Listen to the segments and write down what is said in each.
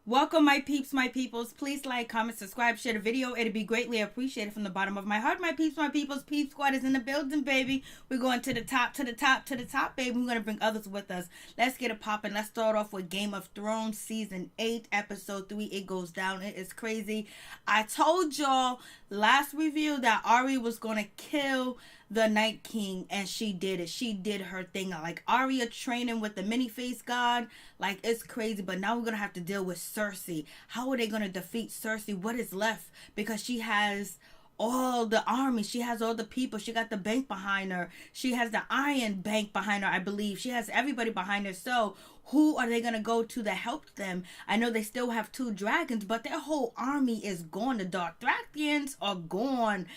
Welcome, my peeps, my peoples. Please like, comment, subscribe, share the video. It'd be greatly appreciated from the bottom of my heart. My peeps, my peoples. Peep Squad is in the building, baby. We're going to the top, to the top, to the top, baby. We're going to bring others with us. Let's get it popping. Let's start off with Game of Thrones Season 8, Episode 3. It goes down. It is crazy. I told y'all last review that Arya was going to kill the Night King, and she did it. She did her thing. Like Arya training with the mini face god, like it's crazy. But now we're gonna have to deal with Cersei. How are they gonna defeat Cersei? What is left? Because she has all the army, she has all the people, she got the bank behind her, she has the Iron Bank behind her, I believe. She has everybody behind her. So who are they gonna go to help them? I know they still have two dragons, but their whole army is gone. The Dothrakians are gone.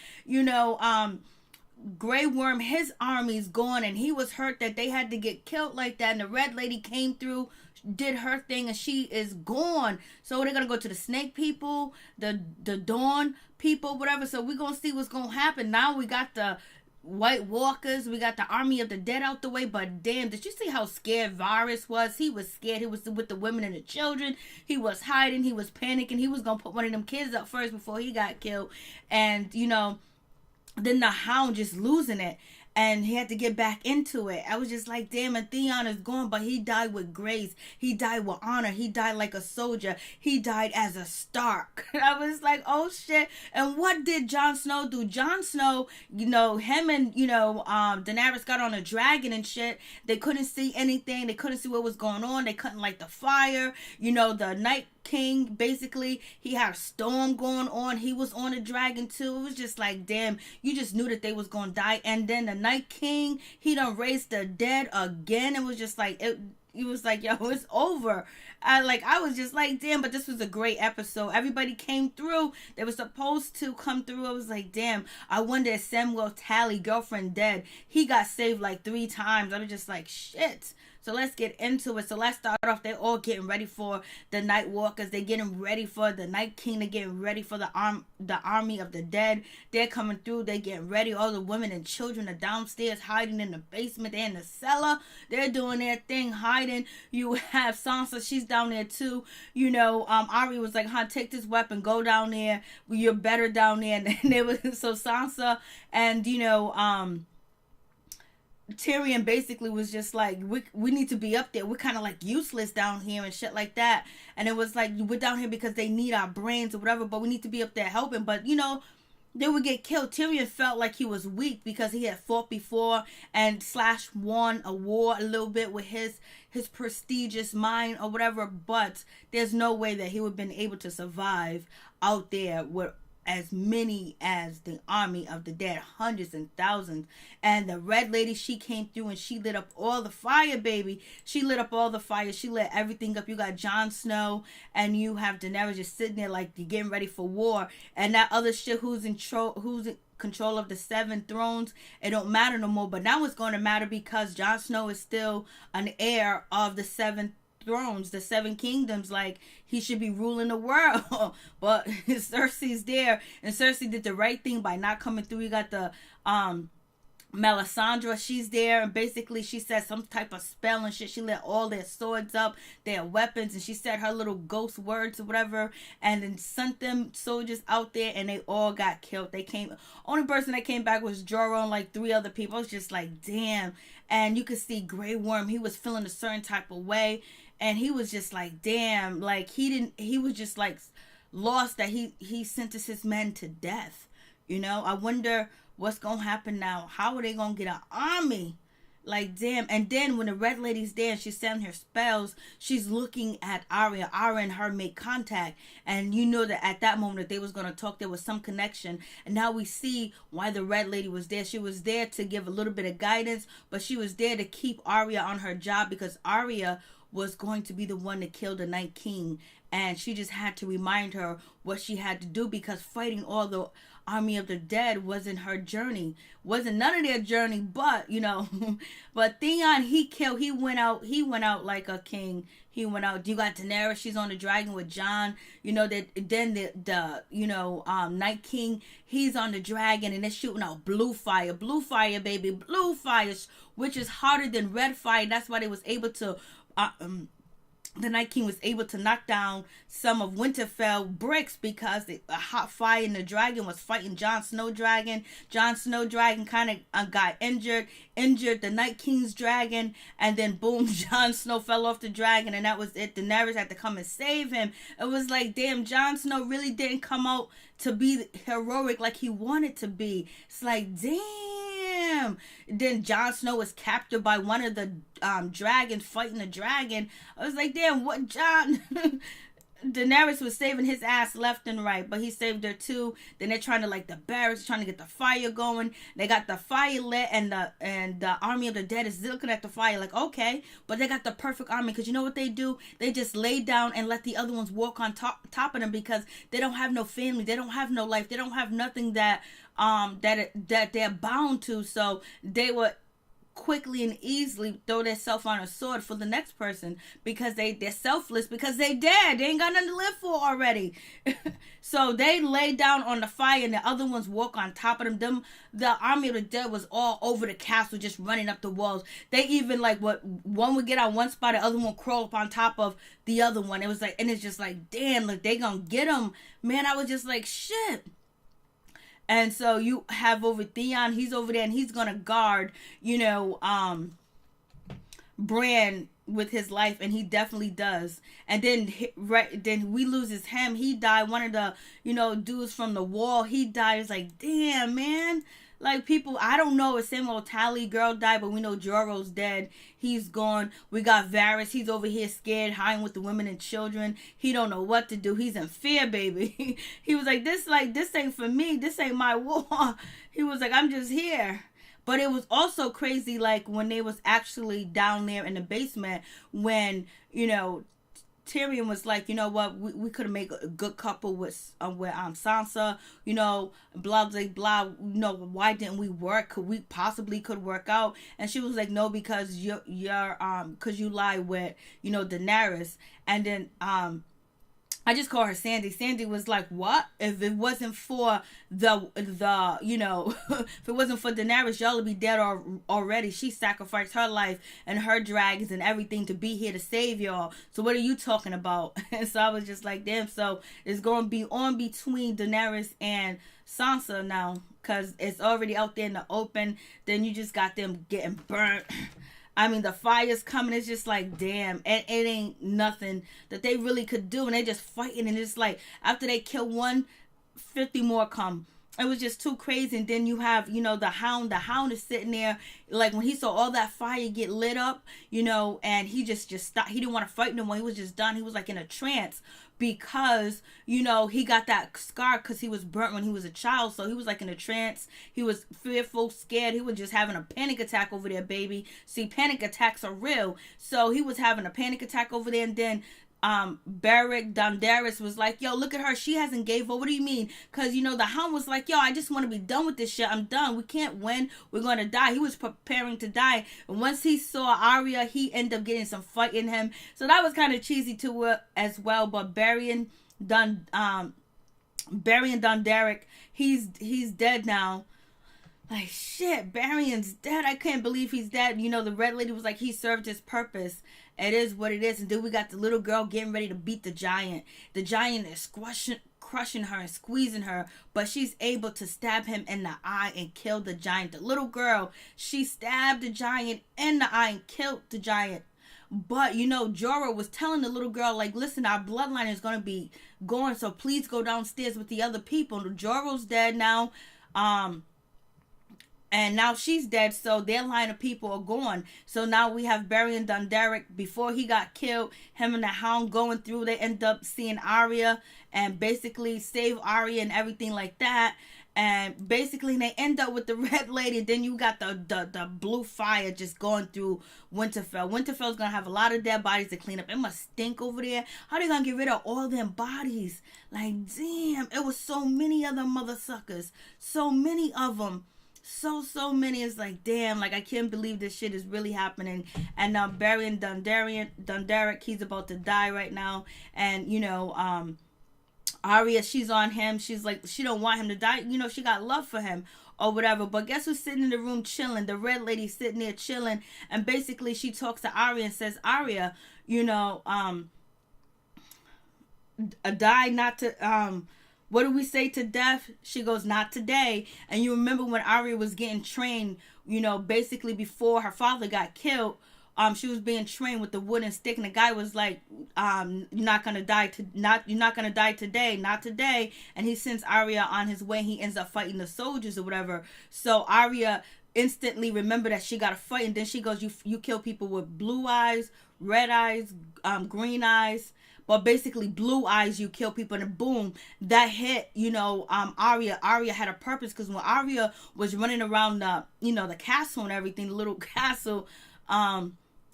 Grey Worm, his army's gone, and he was hurt that they had to get killed like that. And the Red Lady came through, did her thing, and she is gone. So they're gonna go to the Snake people, the Dawn people, whatever. So we're gonna see what's gonna happen. Now we got the White Walkers, we got the Army of the Dead out the way. But damn, did you see how scared Varys was? He was scared. He was with the women and the children. He was hiding. He was panicking. He was gonna put one of them kids up first before he got killed. And then the Hound just losing it, and he had to get back into it. I was just like, damn, and Theon is gone, but he died with grace. He died with honor. He died like a soldier. He died as a Stark. I was like, oh shit. And what did Jon Snow do? Jon Snow, him and Daenerys got on a dragon and shit. They couldn't see anything. They couldn't see what was going on. They couldn't light the fire. The Night King, basically, he had a storm going on. He was on a dragon too. It was just like, damn, you just knew that they was gonna die. And then the Night King, he done raised the dead again. It was just like it was like, yo, it's over. I was just like, damn. But this was a great episode. Everybody came through. They were supposed to come through. I was like, damn. I wonder if Samuel Tally, girlfriend dead, he got saved like 3 times. I was just like, shit. So let's get into it. So let's start off. They're all getting ready for the Night Walkers. They're getting ready for the Night King. They're getting ready for the Army of the Dead. They're coming through. They're getting ready. All the women and children are downstairs hiding in the basement. They're in the cellar. They're doing their thing, hiding. You have Sansa. She's down there too. Arya was like, take this weapon. Go down there. You're better down there. And they was so Sansa and Tyrion basically was just like, we need to be up there. We're kind of like useless down here and shit like that. And it was like, we're down here because they need our brains or whatever, but we need to be up there helping. But they would get killed. Tyrion felt like he was weak because he had fought before and / won a war a little bit with his prestigious mind or whatever. But there's no way that he would have been able to survive out there with as many as the Army of the Dead, hundreds and thousands. And the Red Lady, she came through and she lit up all the fire, baby. She lit up all the fire. She lit everything up. You got Jon Snow and you have Daenerys just sitting there like you're getting ready for war. And that other shit who's in control of the 7 thrones, it don't matter no more. But now it's going to matter because Jon Snow is still an heir of the 7 thrones, the 7 kingdoms. Like, he should be ruling the world. But Cersei's there, and Cersei did the right thing by not coming through. You got the Melisandre, she's there, and basically she said some type of spell and shit. She lit all their swords up, their weapons, and she said her little ghost words or whatever, and then sent them soldiers out there, and they all got killed. Only person that came back was Jorah and like 3 other people. I was just like, damn. And you could see Grey Worm, he was feeling a certain type of way, and he was just like, damn, like he was just like lost that he sentenced his men to death. I wonder what's gonna happen now. How are they gonna get an army? Like, damn. And then when the Red Lady's there and she's sending her spells, she's looking at Arya. Arya and her make contact, and that at that moment that they was gonna talk, there was some connection. And now we see why the Red Lady was there. She was there to give a little bit of guidance, but she was there to keep Arya on her job because Arya was going to be the one to kill the Night King, and she just had to remind her what she had to do because fighting all the Army of the Dead wasn't her journey, wasn't none of their journey. But but Theon, he went out like a king. He went out. You got Daenerys, she's on the dragon with Jon. That then the Night King, he's on the dragon and they're shooting out blue fire, baby, blue fire, which is hotter than red fire. That's why they was able to the Night King was able to knock down some of Winterfell bricks because a hot fire and the dragon was fighting Jon Snow dragon. Jon Snow dragon kind of got injured the Night King's dragon, and then boom, Jon Snow fell off the dragon, and that was it. Daenerys had to come and save him. It was like, damn, Jon Snow really didn't come out to be heroic like he wanted to be. It's like, damn. Then Jon Snow was captured by one of the dragons fighting the dragon. I was like, damn, what Jon? Daenerys was saving his ass left and right, but he saved her too. Then they're trying to, like, the barracks trying to get the fire going. They got the fire lit, and the army of the dead is looking at the fire like, okay, but they got the perfect army, because you know what they do? They just lay down and let the other ones walk on top of them, because they don't have no family, they don't have no life, they don't have nothing that that they're bound to. So they were quickly and easily throw themselves on a sword for the next person, because they're selfless, because they dead, they ain't got nothing to live for already. So they lay down on the fire, and the other ones walk on top of them. The army of the dead was all over the castle, just running up the walls. They even, like, what, one would get on one spot, the other one crawl up on top of the other one. It was like, and it's just like, damn, like, they gonna get them, man. I was just like, shit. And so you have over Theon, he's over there, and he's gonna guard, Bran with his life, and he definitely does. And then then we loses him. He died. One of the dudes from the wall, he died. It's like, damn, man. Like, people, I don't know if Samuel Tally girl died, but we know Jorah's dead. He's gone. We got Varys. He's over here scared, hiding with the women and children. He don't know what to do. He's in fear, baby. He was like, this ain't for me. This ain't my war. He was like, I'm just here. But it was also crazy, like, when they was actually down there in the basement, when, Tyrion was like, you know what, we could have made a good couple with Sansa, blah, blah, blah, why didn't we work? Could work out? And she was like, no, because because you lie with, Daenerys. And then, I just call her Sandy. Sandy was like, what? If it wasn't for if it wasn't for Daenerys, y'all would be dead already. She sacrificed her life and her dragons and everything to be here to save y'all. So what are you talking about? And so I was just like, damn, so it's going to be on between Daenerys and Sansa now, because it's already out there in the open. Then you just got them getting burnt. I mean, the fire's coming. It's just like, damn, it ain't nothing that they really could do. And they're just fighting. And it's like, after they kill one, 50 more come. It was just too crazy. And then you have, the Hound. The Hound is sitting there. Like, when he saw all that fire get lit up, and he just stopped. He didn't want to fight no more. He was just done. He was like in a trance. Because, he got that scar because he was burnt when he was a child. So he was like in a trance. He was fearful, scared. He was just having a panic attack over there, baby. See, panic attacks are real. So he was having a panic attack over there. And then Beric Dondarris was like, yo, look at her, she hasn't gave up. What do you mean? Because the Hound was like, yo, I just want to be done with this shit. I'm done. We can't win. We're going to die. He was preparing to die, and once he saw Arya, he ended up getting some fight in him. So that was kind of cheesy to as well. But Barry and Dondarrion, he's dead now. Like, shit, Barion's dead. I can't believe he's dead. The Red Lady was like, he served his purpose. It is what it is. And then we got the little girl getting ready to beat the giant. The giant is crushing her and squeezing her, but she's able to stab him in the eye and kill the giant. The little girl, she stabbed the giant in the eye and killed the giant. But, Jorah was telling the little girl, like, listen, our bloodline is going to be gone, so please go downstairs with the other people. Jorah's dead now. And now she's dead, so their line of people are gone. So now we have Barry and Dondarrion. Before he got killed, him and the Hound going through, they end up seeing Arya and basically save Arya and everything like that. And basically they end up with the Red Lady. Then you got the blue fire just going through Winterfell. Winterfell's going to have a lot of dead bodies to clean up. It must stink over there. How they going to get rid of all them bodies? Like, damn, it was so many of them mother suckers. So many of them. So many. Is like, damn, like, I can't believe this shit is really happening. And now Barry and Dondarrion, he's about to die right now. And Arya, she's on him. She's like, she don't want him to die. She got love for him. or whatever. But guess who's sitting in the room chilling? The red lady sitting there chilling, and basically she talks to Arya and says, Arya, die not to what do we say to death? She goes, not today. And you remember when Arya was getting trained, basically before her father got killed, she was being trained with the wooden stick, and the guy was like, you're not gonna die today, not today. And he sends Arya on his way. He ends up fighting the soldiers or whatever. So Arya instantly remembered that she got to fight, and then she goes, you kill people with blue eyes, red eyes, green eyes. But basically blue eyes, you kill people, and boom, that hit, Arya. Arya had a purpose, because when Arya was running around the castle and everything, the little castle,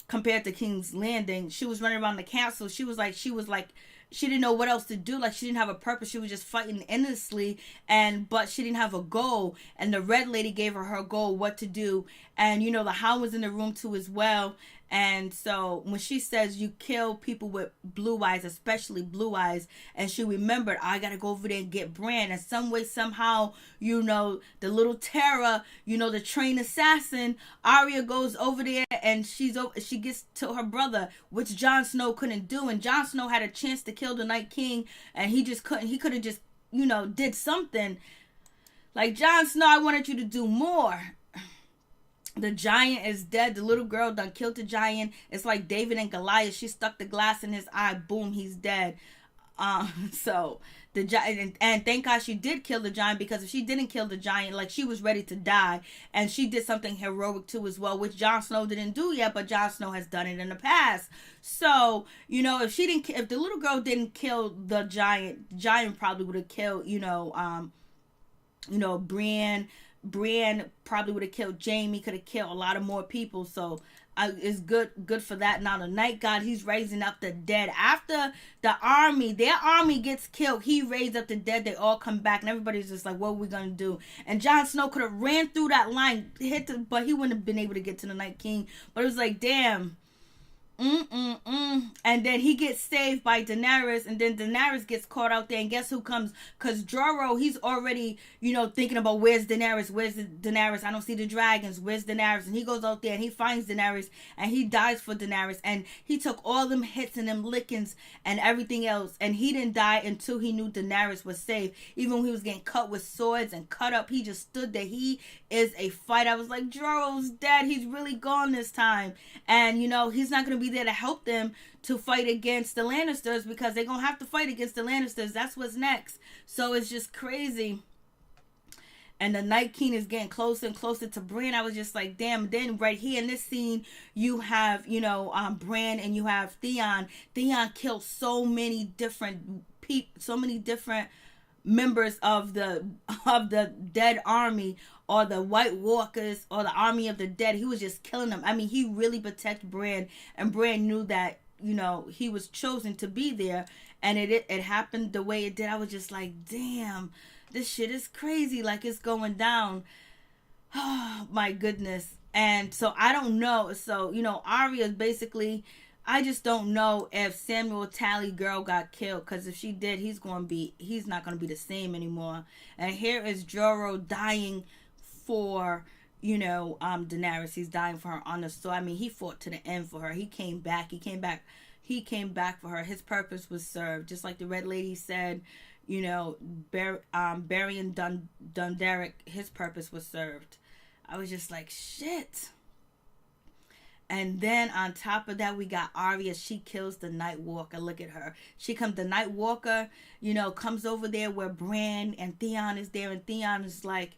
compared to King's Landing, she was running around the castle. She was like, she didn't know what else to do. Like, she didn't have a purpose. She was just fighting endlessly, but she didn't have a goal. And the red lady gave her goal, what to do. And, the Hound was in the room too as well. And so when she says you kill people with blue eyes, especially blue eyes, and she remembered, I got to go over there and get Bran. And some way, somehow, the little Tara, the trained assassin, Arya goes over there, and she gets to her brother, which Jon Snow couldn't do. And Jon Snow had a chance to kill the Night King, and he just couldn't. He could have just, did something. Like, Jon Snow, I wanted you to do more. The giant is dead. The little girl done killed the giant. It's like David and Goliath. She stuck the glass in his eye. Boom, he's dead. So the giant, and thank God she did kill the giant, because if she didn't kill the giant, like, she was ready to die. And she did something heroic too as well, which Jon Snow didn't do yet, but Jon Snow has done it in the past. So if the little girl didn't kill the giant probably would have killed Brienne probably would have killed Jaime, could have killed a lot of more people. So it's good for that. Now the Night God, he's raising up the dead. After their army gets killed, he raised up the dead. They all come back, and everybody's just like, what are we gonna do? And Jon Snow could have ran through that line, but he wouldn't have been able to get to the Night King. But it was like, damn. And then he gets saved by Daenerys, and then Daenerys gets caught out there, and guess who comes? Because Jorah, he's already, thinking about, where's Daenerys? I don't see the dragons. Where's Daenerys? And he goes out there and he finds Daenerys, and he dies for Daenerys, and he took all them hits and them lickings and everything else, and he didn't die until he knew Daenerys was safe. Even when he was getting cut with swords and cut up, he just stood there. He is a fighter. I was like, Jorah's dead. He's really gone this time. And he's not going to be there to help them to fight against the Lannisters, because they're going to have to fight against the Lannisters. That's what's next. So it's just crazy. And the Night King is getting closer and closer to Bran. I was just like, damn. Then right here in this scene, you have, Bran, and you have Theon. Theon killed so many different people, so many different members of the dead army, or the White Walkers, or the army of the dead. He was just killing them. I mean, he really protected Bran, and Bran knew that he was chosen to be there, and it happened the way it did. I was just like, damn, this shit is crazy. Like, it's going down. Oh my goodness. And so I don't know. So Arya basically, I just don't know if Samuel Tally girl got killed, because if she did, he's not going to be the same anymore. And here is Jorah dying for Daenerys. He's dying for her on the sword. I mean, he fought to the end for her. He came back for her. His purpose was served, just like the Red Lady said. Barry Dunderic, his purpose was served. I was just like, shit. And then on top of that, we got Arya. She kills the Night Walker. Look at her. The Night Walker, comes over there where Bran and Theon is there. And Theon is like,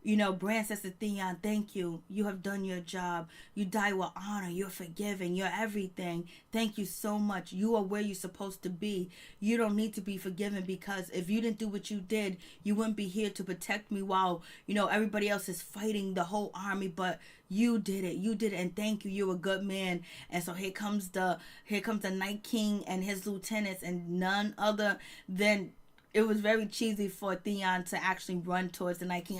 Bran says to Theon, thank you. You have done your job. You die with honor. You're forgiven. You're everything. Thank you so much. You are where you're supposed to be. You don't need to be forgiven, because if you didn't do what you did, you wouldn't be here to protect me while, everybody else is fighting the whole army. But you did it. You did it. And thank you. You're a good man. And so here comes the Night King and his lieutenants, and none other than, it was very cheesy for Theon to actually run towards the Night King.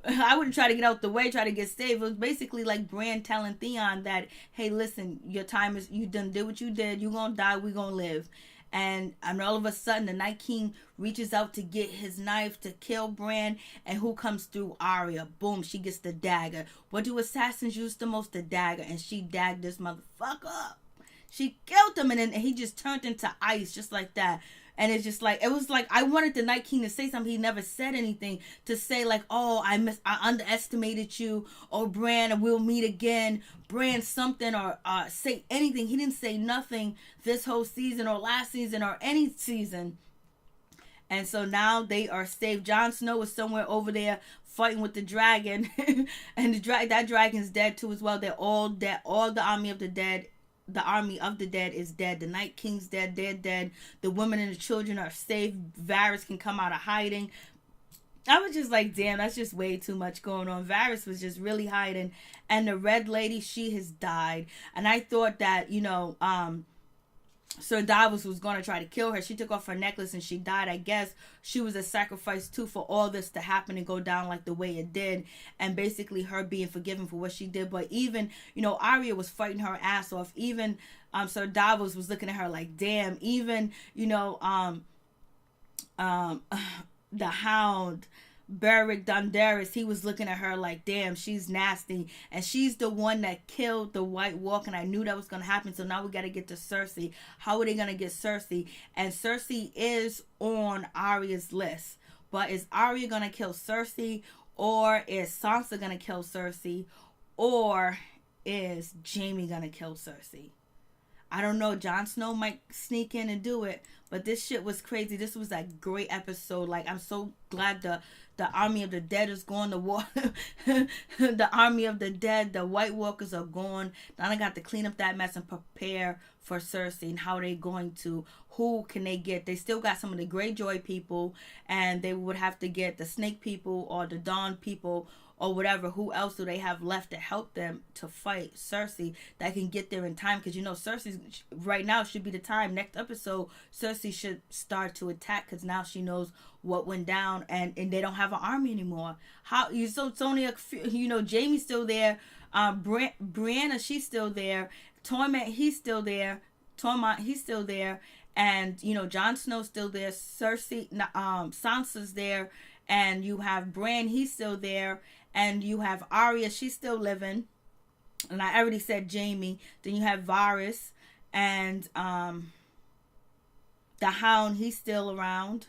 I wouldn't try to get out the way, try to get saved. It was basically like Bran telling Theon that, hey, listen, your time is, you done did what you did. You're going to die. We're going to live. and all of a sudden the Night King reaches out to get his knife to kill Bran, and who comes through? Arya. Boom, she gets the dagger. What do assassins use the most? The dagger. And she dagged this motherfucker up. She killed him, and then he just turned into ice just like that. And it's just like, it was like, I wanted the Night King to say something. He never said anything to say like, oh, I underestimated you, or Bran, we'll meet again, Bran something, or say anything. He didn't say nothing this whole season or last season or any season. And so now they are saved. Jon Snow is somewhere over there fighting with the dragon. And that dragon's dead too as well. They're all dead. All the army of the dead. The army of the dead is dead. The Night King's dead. They're dead. The women and the children are safe. Varys can come out of hiding. I was just like, damn, that's just way too much going on. Varys was just really hiding. And the Red Lady, she has died. And I thought that, Sir Davos was going to try to kill her. She took off her necklace and she died. I guess she was a sacrifice too for all this to happen and go down like the way it did. And basically her being forgiven for what she did. But even, Arya was fighting her ass off. Even Sir Davos was looking at her like, damn. Even, the Hound, Beric Dondarris, he was looking at her like, damn, she's nasty. And she's the one that killed the White Walker, and I knew that was going to happen. So now we got to get to Cersei. How are they going to get Cersei? And Cersei is on Arya's list. But is Arya going to kill Cersei? Or is Sansa going to kill Cersei? Or is Jaime going to kill Cersei? I don't know. Jon Snow might sneak in and do it. But this shit was crazy. This was a great episode. Like, I'm so glad the army of the dead is gone. The war, the army of the dead, the White Walkers are gone. Now I got to clean up that mess and prepare for Cersei and how they going to, who can they get? They still got some of the Greyjoy people, and they would have to get the Snake people or the Dawn people or whatever. Who else do they have left to help them to fight Cersei that can get there in time? Because Cersei right now should be the time. Next episode, Cersei should start to attack because now she knows what went down, and they don't have an army anymore. So it's only a few, Jaime's still there, Brianna, she's still there, Torment, he's still there, and Jon Snow's still there, Cersei, Sansa's there, and you have Bran, he's still there, and you have Arya, she's still living, and I already said Jaime. Then you have Varys, and the Hound, he's still around.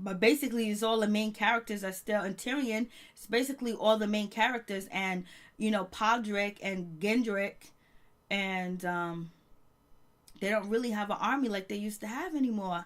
But basically, it's all the main characters are still, and Tyrion, it's basically all the main characters, and Podrick and Gendrick, and they don't really have an army like they used to have anymore.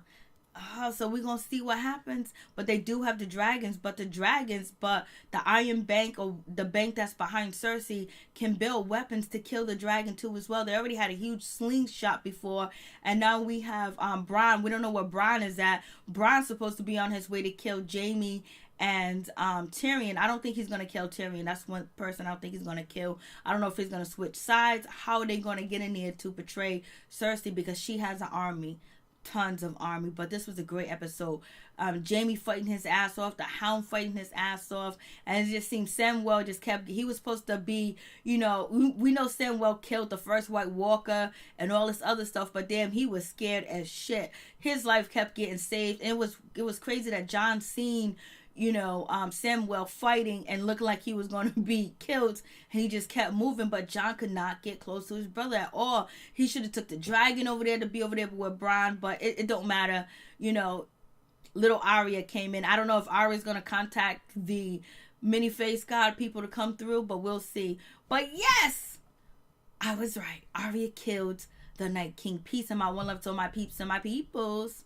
So we're going to see what happens. But they do have the dragons. But the Iron Bank, or the bank that's behind Cersei, can build weapons to kill the dragon too as well. They already had a huge slingshot before. And now we have Bronn. We don't know where Bronn is at. Bronn's supposed to be on his way to kill Jaime and Tyrion. I don't think he's going to kill Tyrion. That's one person I don't think he's going to kill. I don't know if he's going to switch sides. How are they going to get in there to betray Cersei? Because she has an army. Tons of army. But this was a great episode. Jaime fighting his ass off, the Hound fighting his ass off, and it just seemed Samwell just kept, he was supposed to be, we know Samwell killed the first White Walker and all this other stuff, but damn, he was scared as shit. His life kept getting saved, and it was crazy that Jon seen Samwell fighting and looking like he was going to be killed, and he just kept moving, but Jon could not get close to his brother at all. He should have took the dragon over there to be over there with Bronn, but it don't matter. Little Arya came in. I don't know if Arya's going to contact the many-faced god people to come through, but we'll see. But yes, I was right. Arya killed the Night King. Peace and my one love to all my peeps and my peoples.